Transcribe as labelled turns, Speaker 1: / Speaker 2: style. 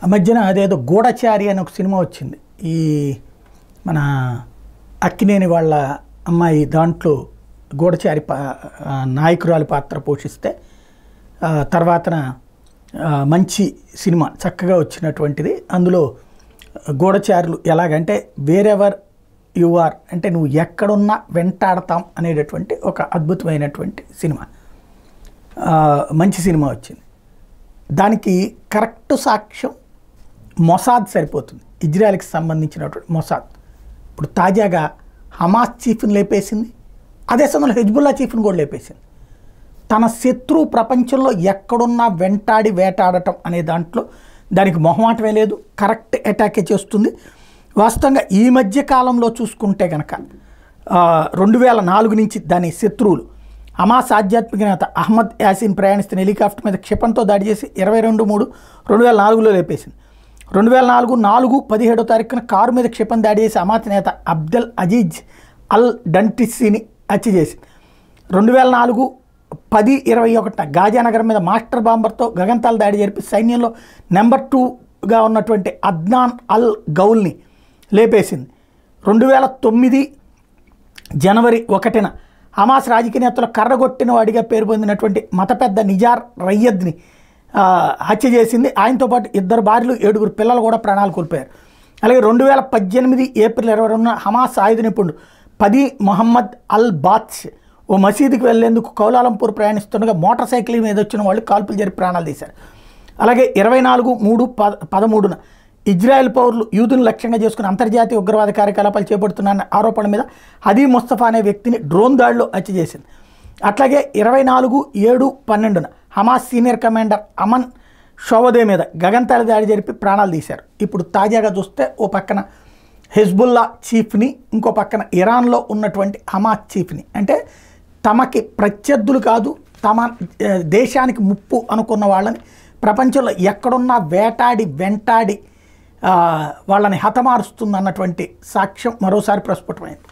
Speaker 1: ఆ మధ్యన అదేదో గూఢచారి అని ఒక సినిమా వచ్చింది. ఈ మన అక్కినేని వాళ్ళ అమ్మాయి దాంట్లో గూఢచారి నాయకురాలి పాత్ర పోషిస్తే తర్వాతన మంచి సినిమా చక్కగా వచ్చినటువంటిది. అందులో గూఢచారులు ఎలాగంటే వేరెవర్ యు ఆర్ అంటే నువ్వు ఎక్కడున్నా వెంటాడతాం అనేటటువంటి ఒక అద్భుతమైనటువంటి సినిమా, మంచి సినిమా వచ్చింది. దానికి కరెక్ట్ సాక్ష్యం మొసాద్ సరిపోతుంది, ఇజ్రాయెల్కి సంబంధించినటువంటి మొసాద్. ఇప్పుడు తాజాగా హమాస్ చీఫ్ని లేపేసింది, అదే సమయంలో హెజ్బుల్లా చీఫ్ని కూడా లేపేసింది. తన శత్రువు ప్రపంచంలో ఎక్కడున్నా వెంటాడి వేటాడటం అనే దాంట్లో దానికి మొహమాటమే లేదు, కరెక్ట్ అటాకే చేస్తుంది. వాస్తవంగా ఈ మధ్య కాలంలో చూసుకుంటే కనుక 2004 నుంచి దాని శత్రువులు హమాస్ ఆధ్యాత్మిక నేత అహ్మద్ యాసిన్ ప్రయాణిస్తున్న హెలికాప్టర్ మీద క్షిపణితో దాడి చేసి 22/3/2004లో లేపేసింది. 2004 తారీఖున కారు మీద క్షిపణి దాడి చేసి హమాస్ నేత అబ్దెల్ అజీజ్ అల్ డంటిస్సీని హత్య చేసింది. 2004 10/21 గాజానగర్ మీద మాస్టర్ బాంబర్తో గగంతాలు దాడి జరిపి సైన్యంలో నెంబర్ 2గా ఉన్నటువంటి అద్నాన్ అల్ గౌల్ని లేపేసింది. 2009 జనవరి 1న హమాస్ రాజకీయ నేతలు కర్రగొట్టిన వాడిగా పేరు పొందినటువంటి మత పెద్ద నిజార్ రయ్యద్ని హత్య చేసింది. ఆయనతో పాటు 2 భార్యలు 7 పిల్లలు కూడా ప్రాణాలు కోల్పోయారు. అలాగే 2018 ఏప్రిల్ 22న హమాస్ ఆయుధ నిపుణుడు పది మొహమ్మద్ అల్ బాత్ష్ ఓ మసీదుకి వెళ్లేందుకు కౌలాలంపూర్ ప్రయాణిస్తుండగా మోటార్ సైకిల్ మీద వచ్చిన వాళ్ళు కాల్పులు జరిపి ప్రాణాలు తీశారు. అలాగే 24/3/13న ఇజ్రాయెల్ పౌరులు యూదును లక్ష్యంగా చేసుకుని అంతర్జాతీయ ఉగ్రవాద కార్యకలాపాలు చేపడుతున్నారన్న ఆరోపణ మీద హదీ ముస్తఫా అనే వ్యక్తిని డ్రోన్ దాడిలో హత్య చేసింది. అట్లాగే 24/7/12న హమాస్ సీనియర్ కమాండర్ అమన్ షోవదే మీద గగంతాల దాడి జరిపి ప్రాణాలు తీశారు. ఇప్పుడు తాజాగా చూస్తే ఓ పక్కన హెజ్బుల్లా చీఫ్ని, ఇంకో పక్కన ఇరాన్లో ఉన్నటువంటి హమాస్ చీఫ్ని, అంటే తమకి ప్రత్యర్థులు కాదు, తమ దేశానికి ముప్పు అనుకున్న వాళ్ళని ప్రపంచంలో ఎక్కడున్నా వేటాడి వెంటాడి వాళ్ళని హతమారుస్తుంది అన్నటువంటి సాక్ష్యం మరోసారి ప్రస్ఫుటమైంది.